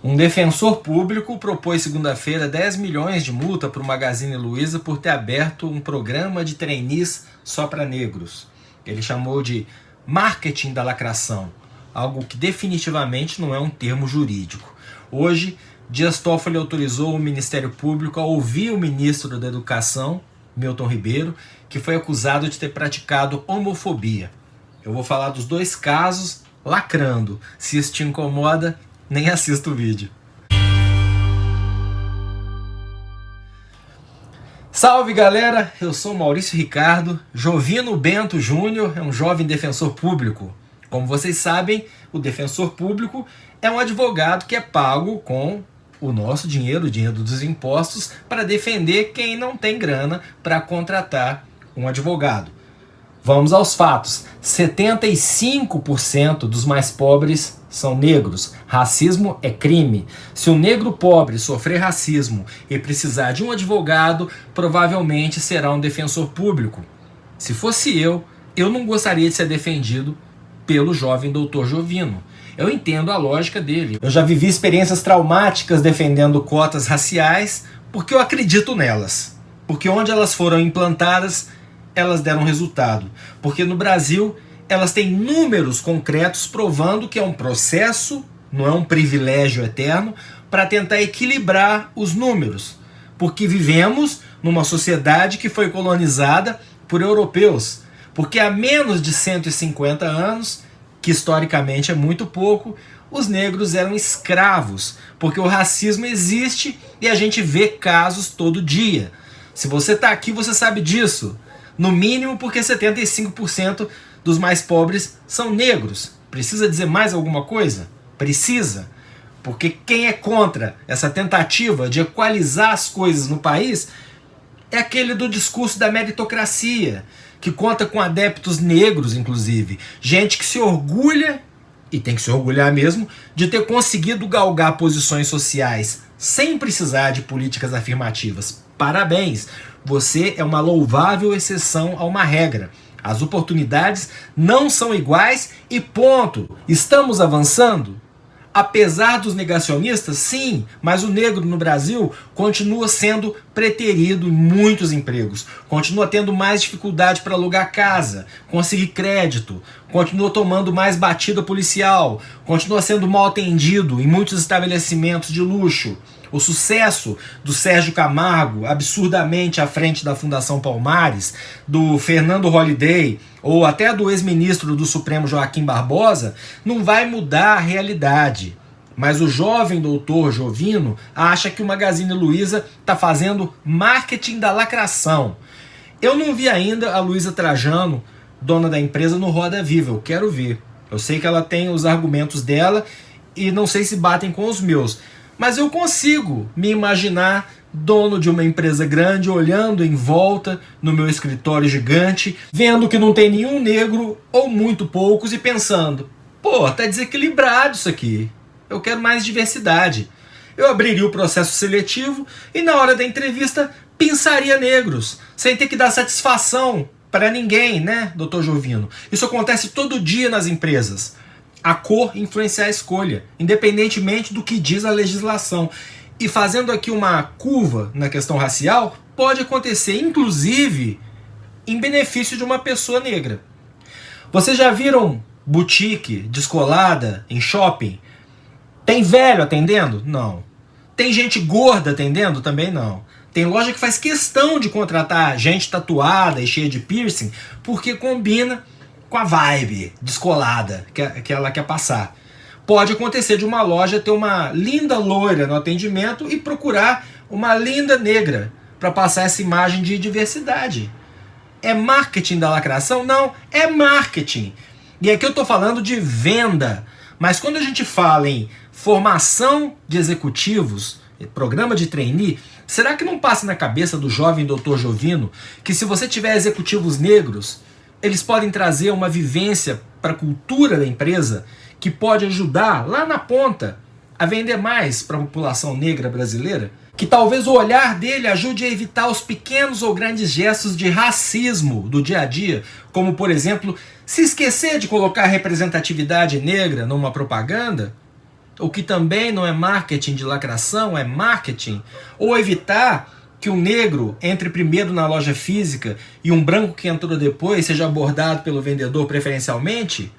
Um defensor público propôs segunda-feira 10 milhões de multa para o Magazine Luiza por ter aberto um programa de trainees só para negros. Ele chamou de marketing da lacração, algo que definitivamente não é um termo jurídico. Hoje, Dias Toffoli autorizou o Ministério Público a ouvir o ministro da Educação, Milton Ribeiro, que foi acusado de ter praticado homofobia. Eu vou falar dos dois casos lacrando. Se isso te incomoda, nem assista o vídeo. Salve galera, eu sou Maurício Ricardo. Jovino Bento Júnior é um jovem defensor público. Como vocês sabem, o defensor público é um advogado que é pago com o nosso dinheiro, o dinheiro dos impostos, para defender quem não tem grana para contratar um advogado. Vamos aos fatos. 75% dos mais pobres são negros. Racismo é crime. Se um negro pobre sofrer racismo e precisar de um advogado, provavelmente será um defensor público. Se fosse eu não gostaria de ser defendido pelo jovem doutor Jovino. Eu entendo a lógica dele. Eu já vivi experiências traumáticas defendendo cotas raciais porque eu acredito nelas. Porque onde elas foram implantadas, elas deram resultado. Porque no Brasil, elas têm números concretos provando que é um processo, não é um privilégio eterno, para tentar equilibrar os números. Porque vivemos numa sociedade que foi colonizada por europeus. Porque há menos de 150 anos, que historicamente é muito pouco, os negros eram escravos. Porque o racismo existe e a gente vê casos todo dia. Se você está aqui, você sabe disso. No mínimo porque 75% dos mais pobres são negros. Precisa dizer mais alguma coisa? Precisa. Porque quem é contra essa tentativa de equalizar as coisas no país é aquele do discurso da meritocracia, que conta com adeptos negros, inclusive. Gente que se orgulha, e tem que se orgulhar mesmo, de ter conseguido galgar posições sociais sem precisar de políticas afirmativas. Parabéns! Você é uma louvável exceção a uma regra. As oportunidades não são iguais e ponto. Estamos avançando? Apesar dos negacionistas, sim, mas o negro no Brasil continua sendo preterido em muitos empregos. Continua tendo mais dificuldade para alugar casa, conseguir crédito, continua tomando mais batida policial, continua sendo mal atendido em muitos estabelecimentos de luxo. O sucesso do Sérgio Camargo, absurdamente à frente da Fundação Palmares, do Fernando Holliday, ou até do ex-ministro do Supremo Joaquim Barbosa, não vai mudar a realidade. Mas o jovem doutor Jovino acha que o Magazine Luiza está fazendo marketing da lacração. Eu não vi ainda a Luísa Trajano, dona da empresa, no Roda Viva. Eu quero ver. Eu sei que ela tem os argumentos dela e não sei se batem com os meus. Mas eu consigo me imaginar dono de uma empresa grande, olhando em volta no meu escritório gigante, vendo que não tem nenhum negro ou muito poucos e pensando: pô, tá desequilibrado isso aqui. Eu quero mais diversidade. Eu abriria o processo seletivo e na hora da entrevista pensaria negros, sem ter que dar satisfação para ninguém, né, doutor Jovino? Isso acontece todo dia nas empresas. A cor influenciar a escolha, independentemente do que diz a legislação. E fazendo aqui uma curva na questão racial, pode acontecer, inclusive, em benefício de uma pessoa negra. Vocês já viram boutique descolada em shopping? Tem velho atendendo? Não. Tem gente gorda atendendo? Também não. Tem loja que faz questão de contratar gente tatuada e cheia de piercing porque combina com a vibe descolada que ela quer passar. Pode acontecer de uma loja ter uma linda loira no atendimento e procurar uma linda negra para passar essa imagem de diversidade. É marketing da lacração? Não, é marketing. E aqui eu estou falando de venda. Mas quando a gente fala em formação de executivos, programa de trainee, será que não passa na cabeça do jovem doutor Jovino que se você tiver executivos negros, eles podem trazer uma vivência para a cultura da empresa que pode ajudar lá na ponta a vender mais para a população negra brasileira? Que talvez o olhar dele ajude a evitar os pequenos ou grandes gestos de racismo do dia a dia, como, por exemplo, se esquecer de colocar representatividade negra numa propaganda, o que também não é marketing de lacração, é marketing, ou evitar que um negro entre primeiro na loja física e um branco que entrou depois seja abordado pelo vendedor preferencialmente?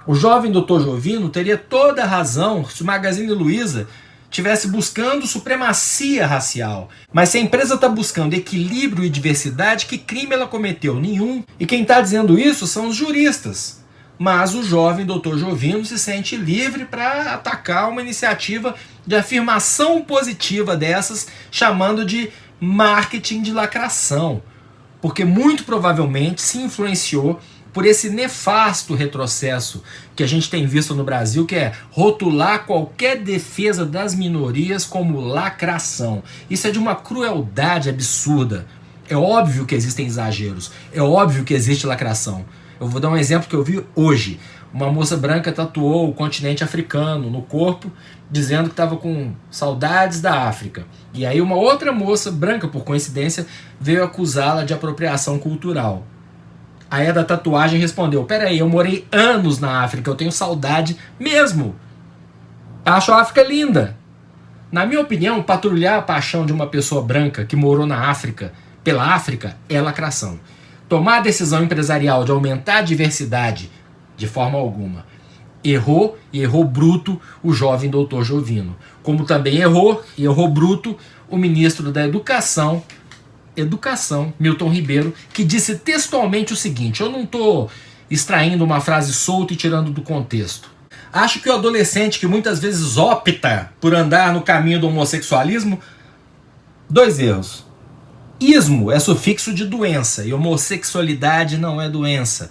O jovem Dr. Jovino teria toda a razão se o Magazine Luiza estivesse buscando supremacia racial. Mas se a empresa está buscando equilíbrio e diversidade, que crime ela cometeu? Nenhum. E quem está dizendo isso são os juristas. Mas o jovem Dr. Jovino se sente livre para atacar uma iniciativa de afirmação positiva dessas, chamando de marketing de lacração. Porque muito provavelmente se influenciou por esse nefasto retrocesso que a gente tem visto no Brasil, que é rotular qualquer defesa das minorias como lacração. Isso é de uma crueldade absurda. É óbvio que existem exageros, é óbvio que existe lacração. Eu vou dar um exemplo que eu vi hoje. Uma moça branca tatuou o continente africano no corpo, dizendo que estava com saudades da África. E aí uma outra moça branca, por coincidência, veio acusá-la de apropriação cultural. Aí a da tatuagem respondeu: peraí, eu morei anos na África, eu tenho saudade mesmo. Acho a África linda. Na minha opinião, patrulhar a paixão de uma pessoa branca que morou na África, pela África, é lacração. Tomar a decisão empresarial de aumentar a diversidade, de forma alguma. Errou, e errou bruto, o jovem doutor Jovino. Como também errou, e errou bruto, o ministro da Educação, Milton Ribeiro, que disse textualmente o seguinte: eu não estou extraindo uma frase solta e tirando do contexto. Acho que o adolescente que muitas vezes opta por andar no caminho do homossexualismo, dois erros. Ismo é sufixo de doença e homossexualidade não é doença.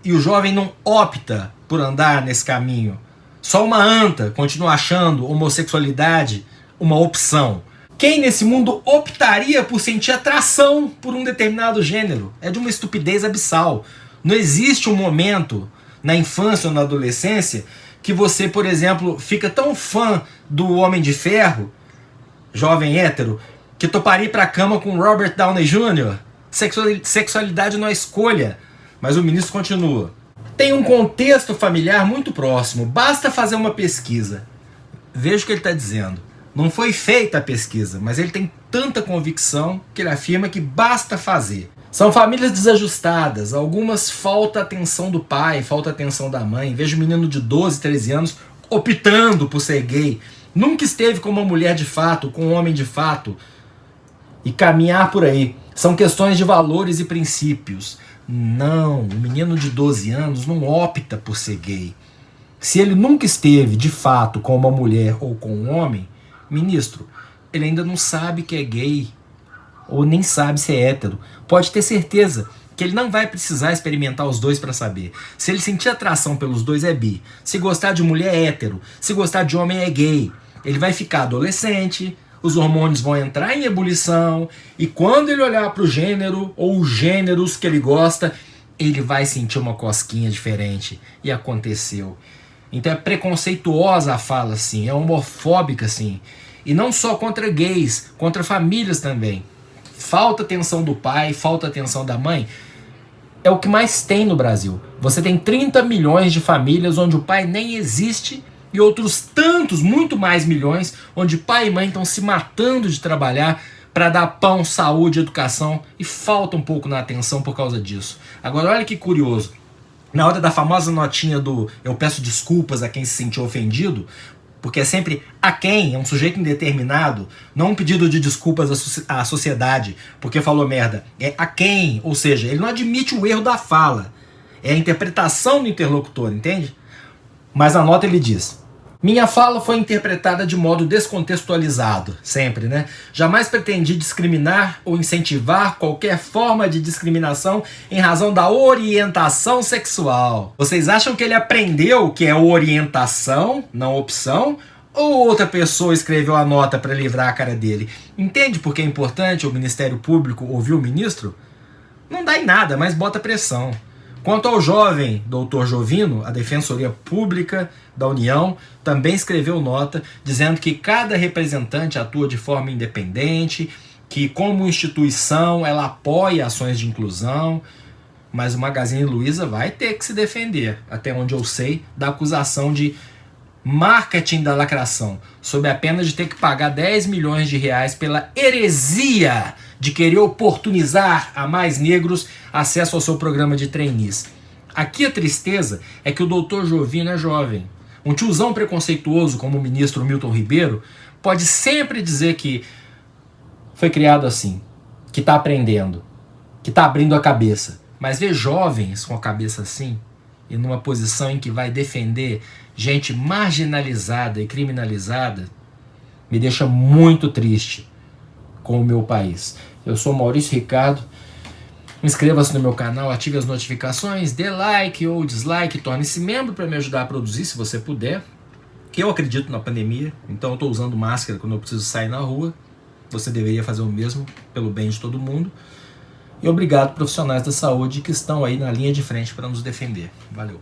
E o jovem não opta por andar nesse caminho. Só uma anta continua achando homossexualidade uma opção. Quem nesse mundo optaria por sentir atração por um determinado gênero? É de uma estupidez abissal. Não existe um momento na infância ou na adolescência que você, por exemplo, fica tão fã do Homem de Ferro, jovem hétero, que toparia ir pra cama com Robert Downey Jr. Sexualidade não é escolha. Mas o ministro continua. Tem um contexto familiar muito próximo. Basta fazer uma pesquisa. Veja o que ele está dizendo. Não foi feita a pesquisa, mas ele tem tanta convicção que ele afirma que basta fazer. São famílias desajustadas. Algumas falta atenção do pai, falta atenção da mãe. Vejo um menino de 12, 13 anos optando por ser gay. Nunca esteve com uma mulher de fato, com um homem de fato. E caminhar por aí. São questões de valores e princípios. Não, o menino de 12 anos não opta por ser gay. Se ele nunca esteve, de fato, com uma mulher ou com um homem, ministro, ele ainda não sabe que é gay, ou nem sabe se é hétero. Pode ter certeza que ele não vai precisar experimentar os dois para saber. Se ele sentir atração pelos dois, é bi. Se gostar de mulher, é hétero. Se gostar de homem, é gay. Ele vai ficar adolescente, os hormônios vão entrar em ebulição, e quando ele olhar para o gênero ou os gêneros que ele gosta, ele vai sentir uma cosquinha diferente. E aconteceu. Então é preconceituosa a fala, assim, é homofóbica, assim. E não só contra gays, contra famílias também. Falta atenção do pai, falta atenção da mãe. É o que mais tem no Brasil. Você tem 30 milhões de famílias onde o pai nem existe, e outros tantos, muito mais milhões, onde pai e mãe estão se matando de trabalhar para dar pão, saúde, educação, e falta um pouco na atenção por causa disso. Agora olha que curioso, na hora da famosa notinha do eu peço desculpas a quem se sentiu ofendido, porque é sempre a quem, é um sujeito indeterminado, não um pedido de desculpas à sociedade, porque falou merda, é a quem, ou seja, ele não admite o erro da fala, é a interpretação do interlocutor, entende? Mas na nota ele diz: minha fala foi interpretada de modo descontextualizado, sempre, né? Jamais pretendi discriminar ou incentivar qualquer forma de discriminação em razão da orientação sexual. Vocês acham que ele aprendeu que é orientação, não opção? Ou outra pessoa escreveu a nota para livrar a cara dele? Entende por que é importante o Ministério Público ouvir o ministro? Não dá em nada, mas bota pressão. Quanto ao jovem doutor Jovino, a Defensoria Pública da União também escreveu nota dizendo que cada representante atua de forma independente, que como instituição ela apoia ações de inclusão, mas o Magazine Luiza vai ter que se defender, até onde eu sei, da acusação de marketing da lacração, sob a pena de ter que pagar 10 milhões de reais pela heresia de querer oportunizar a mais negros acesso ao seu programa de trainees. Aqui a tristeza é que o doutor Jovino é jovem. Um tiozão preconceituoso como o ministro Milton Ribeiro pode sempre dizer que foi criado assim, que está aprendendo, que está abrindo a cabeça. Mas ver jovens com a cabeça assim e numa posição em que vai defender gente marginalizada e criminalizada me deixa muito triste com o meu país. Eu sou Maurício Ricardo. Inscreva-se no meu canal, ative as notificações, dê like ou dislike, torne-se membro para me ajudar a produzir, se você puder. Eu acredito na pandemia, então eu estou usando máscara quando eu preciso sair na rua. Você deveria fazer o mesmo pelo bem de todo mundo. E obrigado, profissionais da saúde que estão aí na linha de frente para nos defender. Valeu.